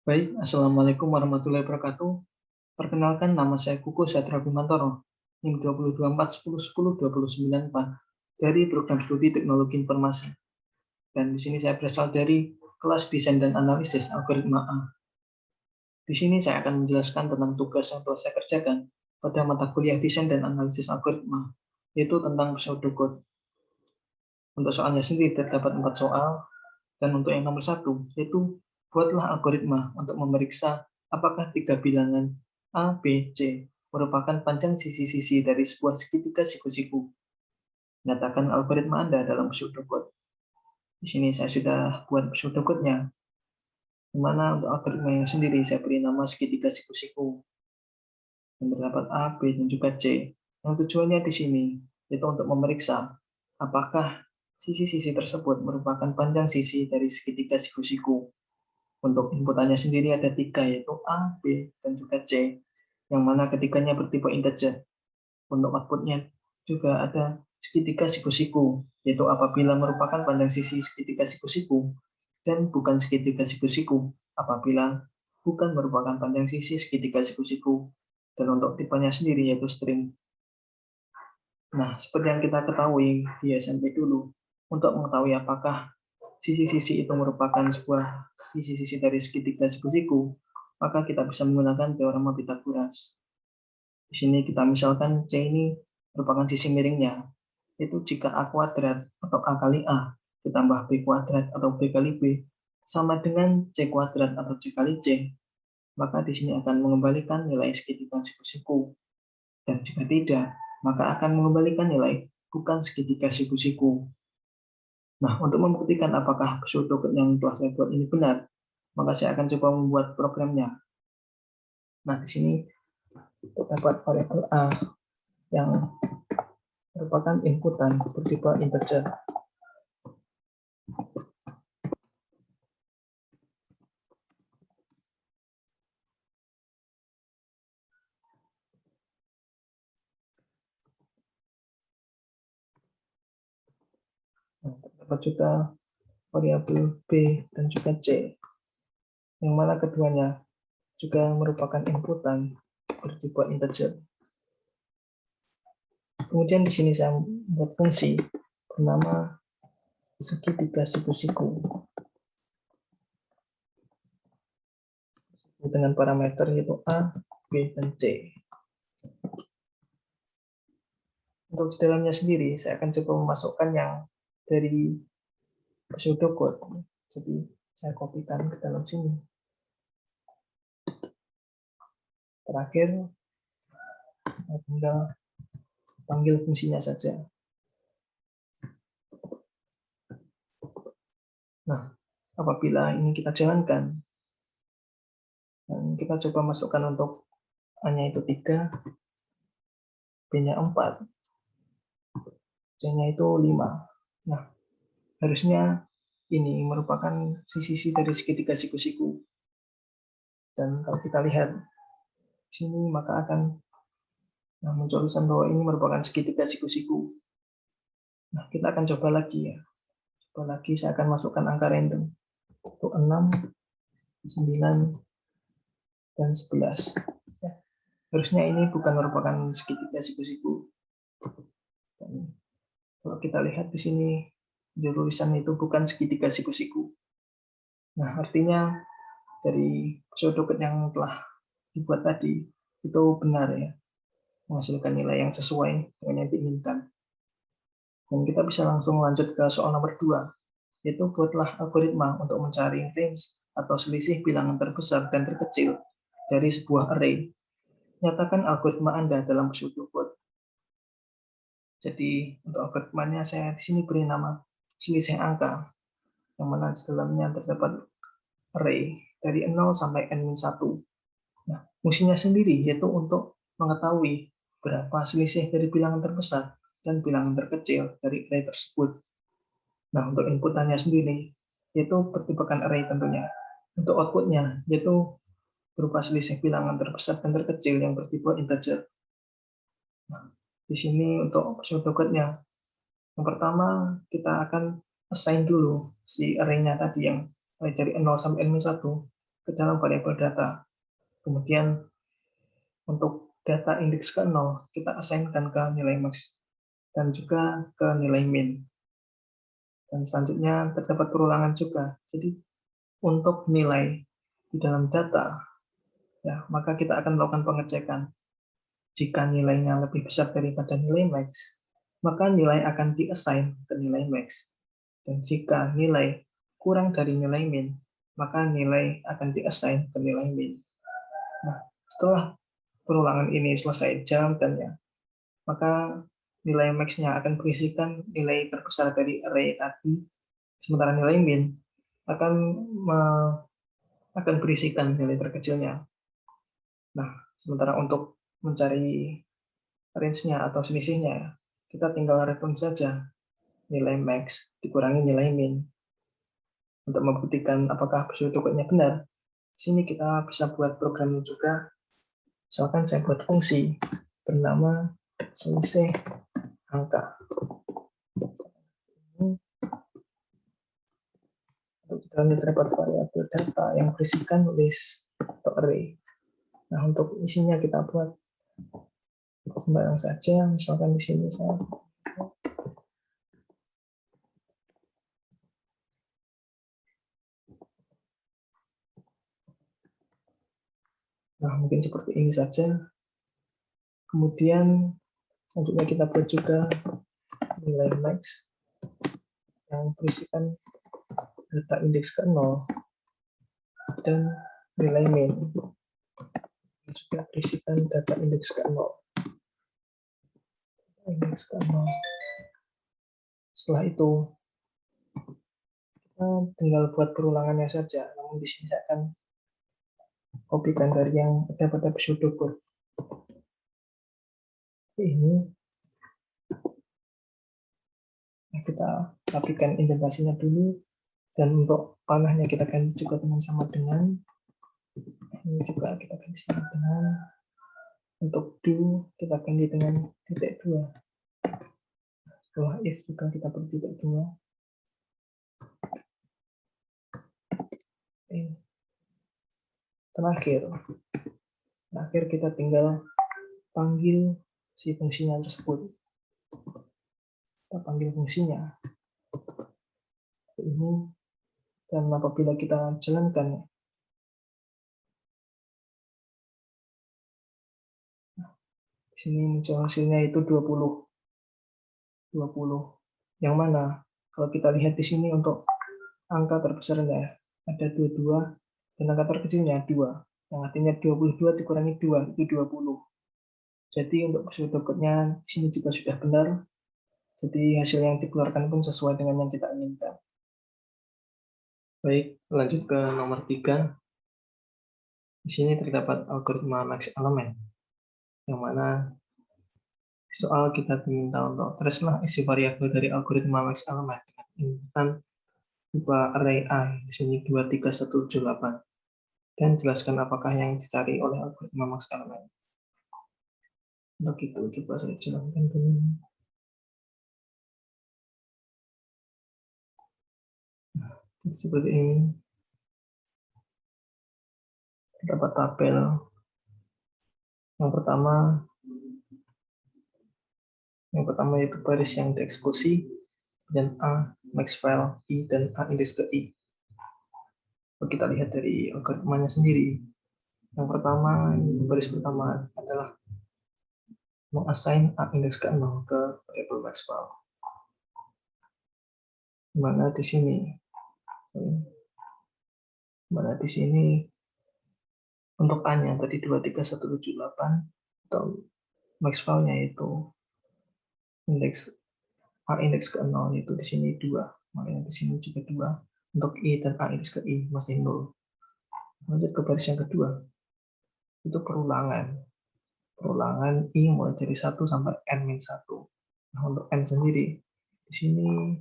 Baik, Assalamualaikum warahmatullahi wabarakatuh. Perkenalkan, nama saya Kuku Satria Bimantoro, NIM 2024 dari Program Studi Teknologi Informasi. Dan di sini saya berasal dari kelas Desain dan Analisis Algoritma A. Di sini saya akan menjelaskan tentang tugas yang telah saya kerjakan pada mata kuliah Desain dan Analisis Algoritma, yaitu tentang pseudocode. Untuk soalnya sendiri terdapat 4 soal, dan untuk yang nomor 1, yaitu buatlah algoritma untuk memeriksa apakah 3 bilangan A, B, C merupakan panjang sisi-sisi dari sebuah segitiga siku-siku. Nyatakan algoritma Anda dalam pseudocode. Di sini saya sudah buat pseudocode-nya, di mana untuk algoritma yang sendiri saya beri nama segitiga siku-siku. Yang terdapat A, B, dan juga C. Yang tujuannya di sini yaitu untuk memeriksa apakah sisi-sisi tersebut merupakan panjang sisi dari segitiga siku-siku. Untuk inputannya sendiri ada 3, yaitu A, B, dan juga C, yang mana ketiganya bertipe integer. Untuk outputnya juga ada segitiga siku-siku, yaitu apabila merupakan panjang sisi segitiga siku-siku, dan bukan segitiga siku-siku apabila bukan merupakan panjang sisi segitiga siku-siku. Dan untuk tipenya sendiri yaitu string. Nah, seperti yang kita ketahui di SMP dulu, untuk mengetahui apakah sisi-sisi itu merupakan sebuah sisi-sisi dari segitiga siku-siku, maka kita bisa menggunakan teorema Pythagoras. Di sini kita misalkan C ini merupakan sisi miringnya, yaitu jika A kuadrat atau A kali A ditambah B kuadrat atau B kali B sama dengan C kuadrat atau C kali C, maka di sini akan mengembalikan nilai segitiga siku-siku. Dan jika tidak, maka akan mengembalikan nilai bukan segitiga siku-siku. Nah, untuk membuktikan apakah pseudocode yang telah saya buat ini benar, maka saya akan coba membuat programnya. Nah, di sini terdapat variabel A yang merupakan inputan bertipe integer. Nah, terdapat juga variabel B dan juga C, yang mana keduanya juga merupakan inputan bertipe integer. Kemudian di sini saya membuat fungsi bernama segitiga siku-siku dengan parameter yaitu A, B, dan C. Untuk di dalamnya sendiri, saya akan coba memasukkan yang dari pseudocode. Jadi saya kopikan ke dalam sini. Terakhir, saya tinggal panggil fungsinya saja. Nah, apabila ini kita jalankan, dan kita coba masukkan untuk A-nya itu 3, B-nya 4, C-nya itu 5. Nah, harusnya ini merupakan sisi-sisi dari segitiga siku-siku. Dan kalau kita lihat di sini, maka akan muncul tulisan bahwa ini merupakan segitiga siku-siku. Nah, kita akan coba lagi ya. Coba lagi, saya akan masukkan angka random. Untuk 6, 9, dan 11. Ya, harusnya ini bukan merupakan segitiga siku-siku. Kalau kita lihat di sini, di tulisan itu bukan segitiga siku-siku. Nah, artinya dari pseudocode yang telah dibuat tadi, itu benar ya, menghasilkan nilai yang sesuai dengan yang diinginkan. Dan kita bisa langsung lanjut ke soal nomor 2, yaitu buatlah algoritma untuk mencari range atau selisih bilangan terbesar dan terkecil dari sebuah array. Nyatakan algoritma Anda dalam pseudocode. Jadi untuk algoritmanya saya di sini beri nama selisih angka, yang mana di dalamnya terdapat array dari 0 sampai n-1. Nah, fungsinya sendiri yaitu untuk mengetahui berapa selisih dari bilangan terbesar dan bilangan terkecil dari array tersebut. Nah, untuk inputannya sendiri yaitu bertipekan array tentunya. Untuk outputnya yaitu berupa selisih bilangan terbesar dan terkecil yang bertipe integer. Nah, di sini untuk pseudocode-nya, yang pertama kita akan assign dulu si array-nya tadi yang dari 0 sampai n-1 ke dalam variabel data. Kemudian untuk data indeks ke 0, kita assignkan ke nilai max dan juga ke nilai min. Dan selanjutnya terdapat perulangan juga. Jadi untuk nilai di dalam data, ya, maka kita akan melakukan pengecekan. Jika nilainya lebih besar daripada nilai max, maka nilai akan diassign ke nilai max. Dan jika nilai kurang dari nilai min, maka nilai akan diassign ke nilai min. Nah, setelah perulangan ini selesai jalankannya, maka nilai max-nya akan berisikan nilai terbesar dari array tadi, sementara nilai min akan berisikan nilai terkecilnya. Nah, sementara untuk mencari range-nya atau selisihnya, kita tinggal return saja nilai max dikurangi nilai min. Untuk membuktikan apakah pseudocode-nya benar, di sini kita bisa buat program juga. Misalkan saya buat fungsi bernama selisih angka. Untuk dalam terdapat variabel data yang berisikan list atau array. Nah, untuk isinya kita buat sembarang saja. Misalkan di sini saya mungkin seperti ini saja. Kemudian selanjutnya kita buat juga nilai max yang berisikan data indeks ke 0 dan nilai min yang juga berisikan data indeks ke 0. Setelah itu kita tinggal buat perulangannya saja. Namun di sini saya akan kopikan dari yang ada pada pseudocode. Ini kita rapikan indentasinya dulu, dan untuk panahnya kita ganti juga dengan sama dengan ini, juga kita ganti sama dengan untuk do kita ganti dengan titik 2. Setelah if juga kita beri titik 2. Terakhir kita tinggal panggil si fungsinya tersebut. Kita panggil fungsinya ini, dan apabila kita jalankan, di sini muncul hasilnya itu 20. Yang mana kalau kita lihat di sini untuk angka terbesarnya ada 22 dan angka terkecilnya 2. Yang artinya 22 dikurangi 2 itu 20. Jadi untuk pseudocode-nya di sini juga sudah benar. Jadi hasil yang dikeluarkan pun sesuai dengan yang kita inginkan. Baik, lanjut ke nomor 3. Di sini terdapat algoritma max element, yang mana soal kita diminta untuk tracelah isi variabel dari algoritma max element dengan inputan tipe array A, di sini 23178, dan jelaskan apakah yang dicari oleh algoritma max element. Untuk itu coba saya jelaskan dulu. Seperti ini. Terdapat tabel. Yang pertama yaitu baris yang dieksekusi, dan A, max file, I, dan A indeks ke I. Kita lihat dari algoritmanya sendiri. Yang pertama, baris pertama adalah mengassign A indeks ke 0 ke variabel max file. Mana di sini untuk A-nya tadi 23178 atau max file-nya itu A indeks ke 0 itu di sini 2, makanya di sini juga 2. Untuk I dan A indeks ke I masih 0. Lanjut ke baris yang kedua, itu perulangan I mulai dari 1 sampai n-1. Nah, untuk n sendiri di sini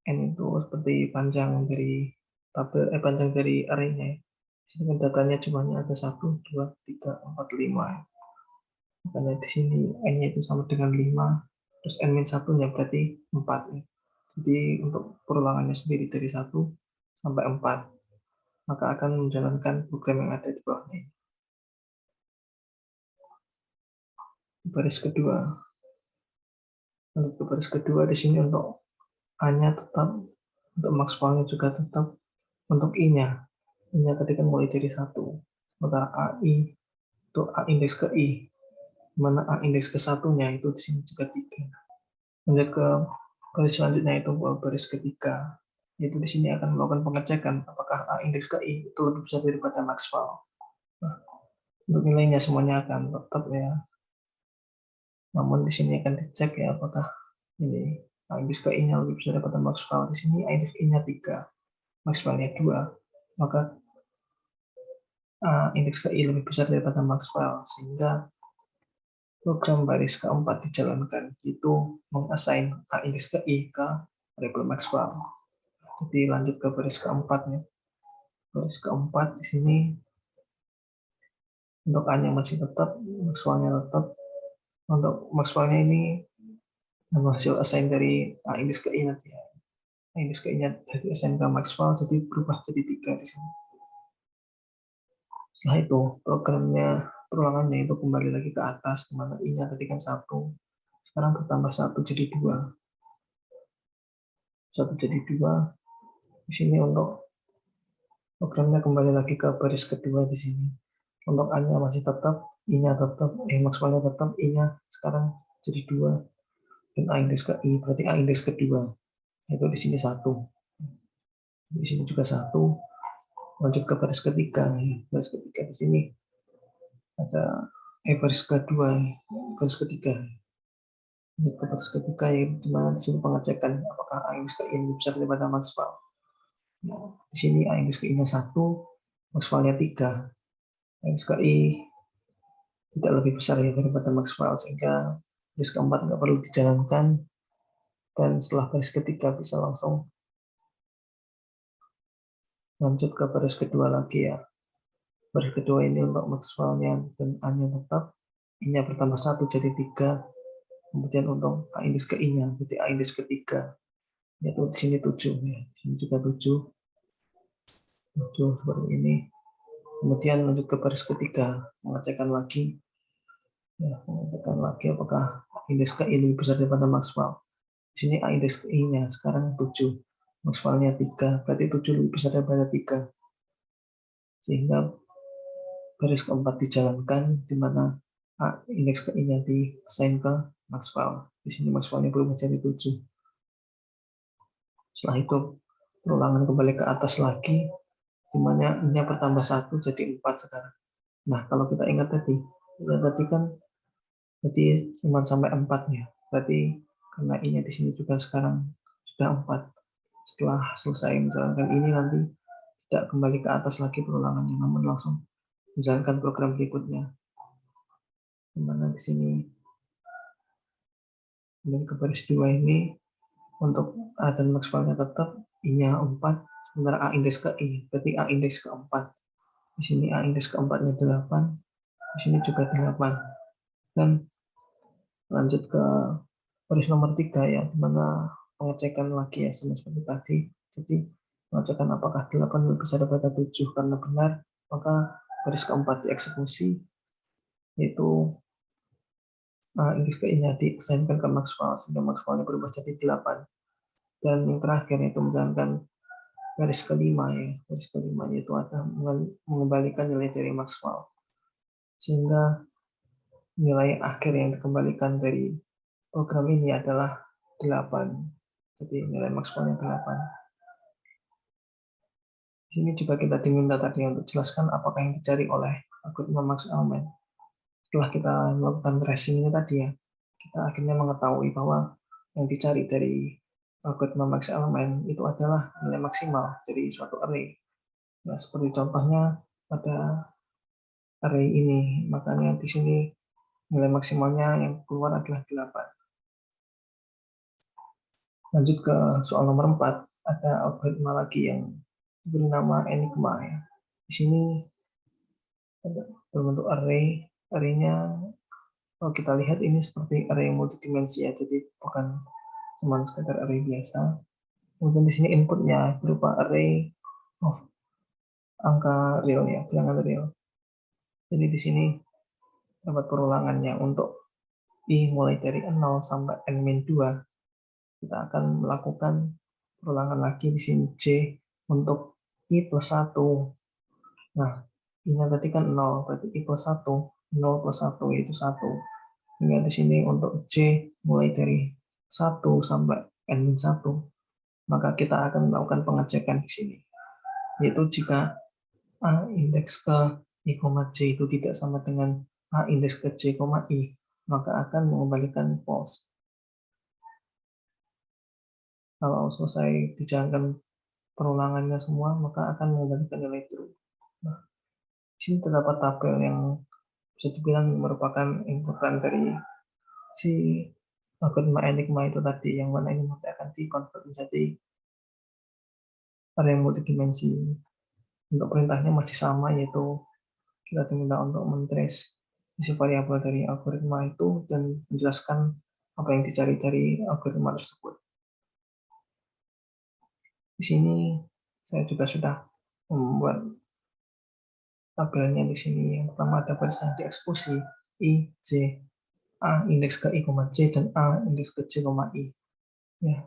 n itu seperti panjang dari tabel panjang dari array-nya. Di sini kan datanya jumlahnya ada 1, 2, 3, 4, 5. Makanya di sini n-nya itu sama dengan 5, terus n-1-nya berarti 4. Jadi untuk perulangannya sendiri dari 1 sampai 4. maka akan menjalankan program yang ada di bawahnya. Baris kedua. Untuk baris kedua di sini untuk A-nya tetap, untuk maksimalnya juga tetap, untuk I-nya. I-nya tadi kan mulai dari 1. Sementara AI itu A indeks ke I, mana A indeks ke satunya itu di sini juga 3. Lanjut ke baris selanjutnya itu baris ketiga. Yaitu di sini akan melakukan pengecekan apakah A indeks ke I itu lebih besar daripada maksimal. Nah, untuk nilainya semuanya akan tetap ya. Namun di sini akan dicek ya apakah ini A indeks ke I-nya lebih besar daripada maksimal. Di sini A indeks ke I-nya 3, maksimalnya 2. Maka A indeks ke I lebih besar daripada maksimal, sehingga program baris keempat dijalankan, itu mengassign A indeks ke I ke variabel maksimal. Jadi lanjut ke baris keempat ya. Baris keempat di sini untuk A-nya masih tetap, maksimalnya tetap. Untuk maksimalnya ini hasil assign dari A indeks ke I nanti ya. A indeks ke I-nya dari assign ke maksimal, jadi berubah jadi 3 di sini. Setelah itu programnya perulangannya itu kembali lagi ke atas, di mana I-nya tadi kan 1, sekarang bertambah 1 jadi 2. 1 jadi 2. Di sini untuk programnya kembali lagi ke baris kedua di sini. Untuk A-nya masih tetap, I-nya tetap, maksimalnya tetap, I-nya sekarang jadi 2. Dan A indeks ke I, berarti A indeks kedua. Itu di sini 1. Di sini juga 1. Lanjut ke baris ketiga. Baris ketiga di sini ada baris kedua, baris ketiga. Lanjut ke baris ketiga yaitu di mana di sini pengecekan apakah A indeks ke I lebih besar daripada maksimal. Nah, di sini A indeks ke I-nya 1, maksimalnya 3. A indeks ke I tidak lebih besar ya daripada maksimal, sehingga baris keempat nggak perlu dijalankan, dan setelah baris ketiga bisa langsung lanjut ke baris kedua lagi ya. Baris kedua ini untuk maksimalnya dan A-nya tetap, I-nya bertambah 1 jadi 3. Kemudian untuk A indeks ke I-nya, berarti A indeks ketiga, yaitu di sini 7 ya. Di sini juga 7 seperti ini. Kemudian lanjut ke baris ketiga, mengecekkan lagi ya, mengecekkan lagi apakah A indeks ke I lebih besar daripada maksimal. Di sini A indeks ke I-nya sekarang 7, maksimalnya 3, berarti 7 lebih besar daripada 3. Sehingga baris keempat dijalankan, di mana A indeks ke I-nya di-assign ke maksimal. Di sini maksimalnya berubah jadi 7. Setelah itu perulangan kembali ke atas lagi, di mana I-nya bertambah 1 jadi 4 sekarang. Nah, kalau kita ingat tadi kan berarti cuma sampai 4 ya. Berarti karena I-nya di sini juga sekarang sudah 4. Setelah selesai menjalankan ini nanti tidak kembali ke atas lagi perulangannya, namun langsung menjalankan program berikutnya. Di mana di sini dan ke baris 2 ini untuk A dan maksimalnya tetap, I-nya 4, sementara A indeks ke I, berarti A indeks keempat. Di sini A indeks keempatnya 8, di sini juga 8. Dan lanjut ke baris nomor 3 ya, di mana pengecekan lagi ya sama seperti tadi. Jadi pengecekan apakah 8 lebih besar daripada 7, karena benar maka baris keempat dieksekusi, yaitu indeks ke I-nya diassign-kan ke maksimal, sehingga maksimalnya berubah jadi 8. Dan yang terakhir itu menjalankan baris kelima ya. Baris kelima yaitu ada mengembalikan nilai dari maksimal. Sehingga nilai akhir yang dikembalikan dari program ini adalah 8. Jadi nilai maksimalnya 8. Di sini juga kita diminta tadi untuk jelaskan apakah yang dicari oleh algoritma Max-Allman. Setelah kita melakukan tracing ini tadi ya, kita akhirnya mengetahui bahwa yang dicari dari algoritma Max-Allman itu adalah nilai maksimal dari suatu array. Nah, seperti contohnya pada array ini, makanya di sini nilai maksimalnya yang keluar adalah 8. Lanjut ke soal nomor 4, ada algoritma lagi yang diberi nama Enigma ya. Di sini berbentuk array, arraynya kalau kita lihat ini seperti array multidimensi ya, jadi bukan cuma sekedar array biasa. Kemudian di sini inputnya berupa array of angka real ya, bilangan real. Jadi di sini dapat perulangannya untuk I mulai dari 0 sampai N-2. Kita akan melakukan perulangan lagi di sini J untuk I plus 1. Nah, I-nya tadi kan 0, berarti I plus 1. 0 plus 1 yaitu 1. Hingga di sini untuk J mulai dari 1 sampai N-1. Maka kita akan melakukan pengecekan di sini. Yaitu jika A indeks ke I, J itu tidak sama dengan A indeks ke J, I, maka akan mengembalikan false. Kalau selesai dijalankan perulangannya semua, maka akan mengembalikan nilai true. Nah, di sini terdapat tabel yang bisa dibilang merupakan inputan dari si algoritma Enigma itu tadi, yang mana ini nanti akan dikonvert menjadi array multidimensi. Untuk perintahnya masih sama, yaitu kita diminta untuk mentrace isi variabel dari algoritma itu dan menjelaskan apa yang dicari dari algoritma tersebut. Di sini saya juga sudah membuat tabelnya di sini. Yang pertama ada barisan dieksekusi I, J, A indeks ke I, J dan A indeks ke J, I. Ya,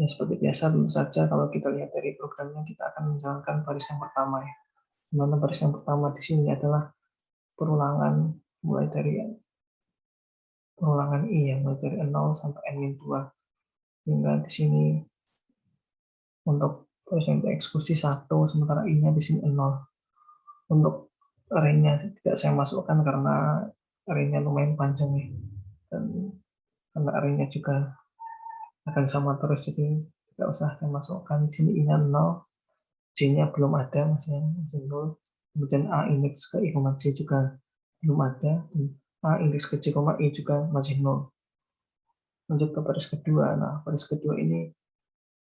seperti biasa tentu saja kalau kita lihat dari programnya kita akan menjalankan baris yang pertama ya. Di mana baris yang pertama di sini adalah perulangan mulai dari perulangan I yang mulai dari 0 sampai N-2. Hingga di sini untuk baris yang dieksekusi 1, sementara I-nya di sini 0. Untuk array-nya tidak saya masukkan karena array-nya lumayan panjang ya. Dan karena array-nya juga akan sama terus, jadi tidak usah saya masukkan. Di sini I-nya 0, J-nya belum ada, masih 0. Kemudian A indeks ke I, J juga belum ada, dan A indeks ke J, I juga masih 0. Lanjut ke baris kedua. Nah, baris kedua ini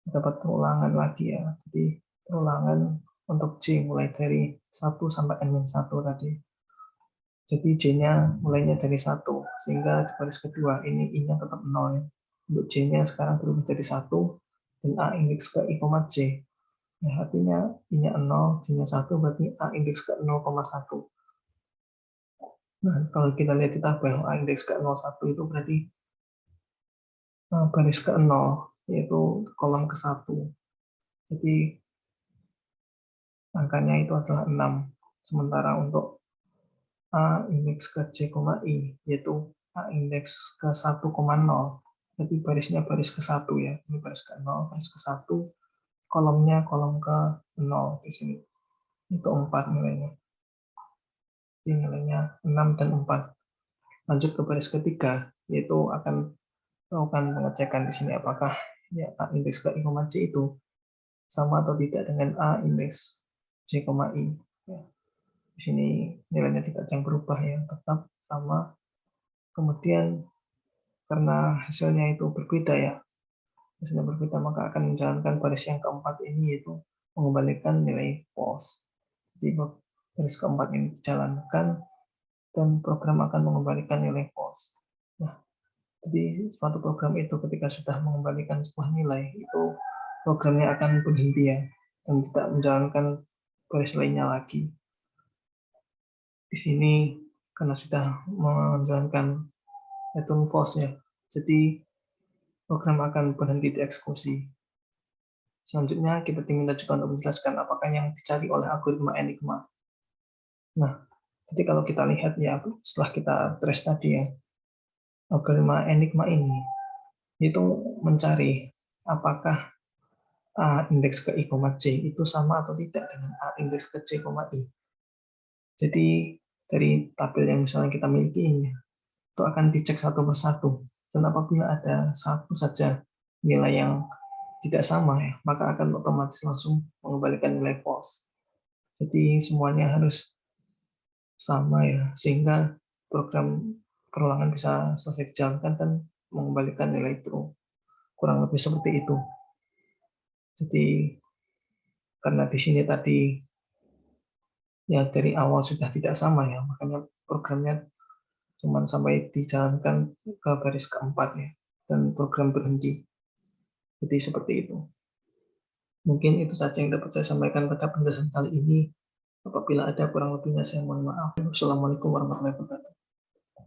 dapat perulangan lagi ya. Jadi perulangan untuk J mulai dari 1 sampai N-1 tadi. Jadi J-nya mulainya dari 1, sehingga di baris kedua ini I-nya tetap 0 ya. Untuk J-nya sekarang berubah dari 1, dan A indeks ke I, J. Nah, artinya I-nya 0, J-nya 1, berarti A indeks ke 0,1. Nah, kalau kita lihat di tabel A indeks ke 0,1 itu berarti baris ke 0, yaitu kolom ke 1. Jadi angkanya itu adalah 6. Sementara untuk A indeks ke J, I, yaitu A indeks ke 1,0. Jadi barisnya baris ke 1 ya. Ini baris ke 0, baris ke 1. Kolomnya kolom ke 0 di sini. Itu 4 nilainya. Jadi nilainya 6 dan 4. Lanjut ke baris ketiga, yaitu akan melakukan pengecekan di sini apakah ya A indeks ke I, J itu sama atau tidak dengan A indeks J, I. Ya. Di sini nilainya tidak akan berubah ya, tetap sama. Kemudian karena hasilnya itu berbeda ya, hasilnya berbeda, maka akan menjalankan baris yang keempat ini, yaitu mengembalikan nilai false. Jadi baris keempat ini dijalankan dan program akan mengembalikan nilai false. Nah, jadi suatu program itu ketika sudah mengembalikan sebuah nilai, itu programnya akan berhenti ya, dan tidak menjalankan baris lainnya lagi. Di sini karena sudah menjalankan return false ya, jadi program akan berhenti dieksekusi. Selanjutnya kita diminta juga untuk menjelaskan apakah yang dicari oleh algoritma Enigma. Nah, jadi kalau kita lihat ya, setelah kita trace tadi ya, algoritma Enigma ini itu mencari apakah A indeks ke I, J itu sama atau tidak dengan A indeks ke J, I. Jadi dari tabel yang misalnya kita miliki ini, itu akan dicek satu persatu. Dan apabila ada satu saja nilai yang tidak sama, ya, maka akan otomatis langsung mengembalikan nilai false. Jadi semuanya harus sama ya, sehingga program perulangan bisa selesai dijalankan dan mengembalikan nilai true. Kurang lebih seperti itu. Jadi karena di sini tadi ya dari awal sudah tidak sama ya, makanya programnya cuma sampai dijalankan ke baris keempat ya, dan program berhenti. Jadi seperti itu. Mungkin itu saja yang dapat saya sampaikan pada penjelasan kali ini. Apabila ada kurang lebihnya, saya mohon maaf. Wassalamualaikum warahmatullahi wabarakatuh.